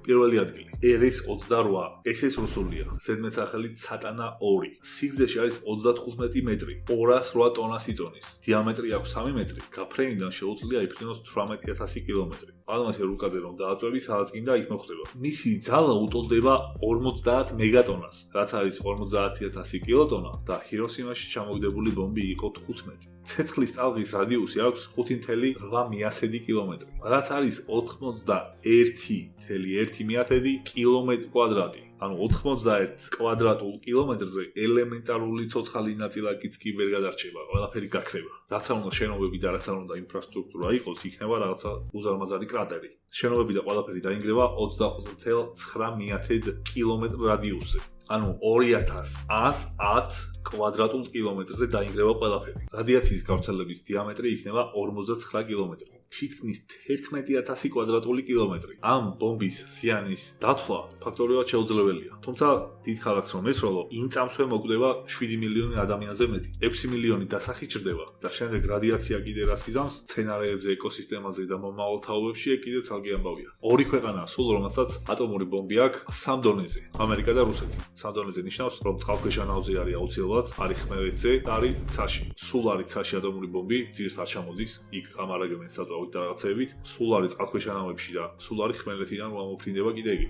პირველი ადგილი. RS-28, SS რუსულია, ზედმეტსახელით სატანა 2. სიგრძეში არის 35 მეტრი, 208 ტონას იწონის. დიამეტრი აქვს 3 მეტრი, გაფრენიდან შეუძლია იფრინოს 18000 კილომეტრი. პალმასე რუკაზე რომ დააწვევი, სადაც კიდე იქ მოხდება. მისი ძალა უტოლდება 50 მეგატონას, რაც არის 50000 კილოტონა და ჰიროსიმაში ჩამოგდებული ბომბი იყო 15. ცეცხლის ტალღის რადიუსი აქვს 5.8 კილომეტრი, რაც არის 81.1 კილომეტრი კვადრატი. ანუ 91 კვადრატულ კილომეტრზე ელემენტარული ცოცხალი ნაწილაკიც კი ვერ გადარჩება, ყველაფერი გაქრება. რაც არ უნდა შენობები და რაც არ უნდა ინფრასტრუქტურა იყოს, იქნება რაღაცა უზარმაზარი კრატერი. შენობები და ყველაფერი დაინგრევა 25.9 კილომეტრ რადიუსზე. ანუ 2110 კვადრატულ კილომეტრზე დაინგრევა ყველაფერი. რადიაციის გავრცელების დიამეტრი იქნება 49 კილომეტრი. თითქმის 11000 კვადრატული კილომეტრი. ამ ბომბის ზიანის დათვლა ფაქტობრივად შეუძლებელია. თუმცა დიდ ქალაქს რომ ესროლო, იმ წამსვე მოკვდება 7 მილიონი ადამიანზე მეტი. 6 მილიონი დასახი ჩრდება და შემდეგ რადიაცია კიდე რას იზამს მცენარეებზე, ეკოსისტემაზე და მომავალ თაობებში კიდე ცალკე ამბავია. ორი ქვეყანაა სულ, რომელსაც ატომური ბომბი აქვს სამ დონეზე, ამერიკა და რუსეთი. სამ დონეზე ნიშნავს, რომ წყალქვეშა ნავზე არის აუცილებლად, არის ხმელეთზე და არის ცაში. სულ არის ცაში ატომური ბომბი, ძირს არ ჩამოდის, იქ ამარაგებენ საწვავით და რაღაცეებით, სულ არის წყალქვეშა ნავებში და სულ არის ხმელეთიდან გამოფრინდება კიდე ეგეთი.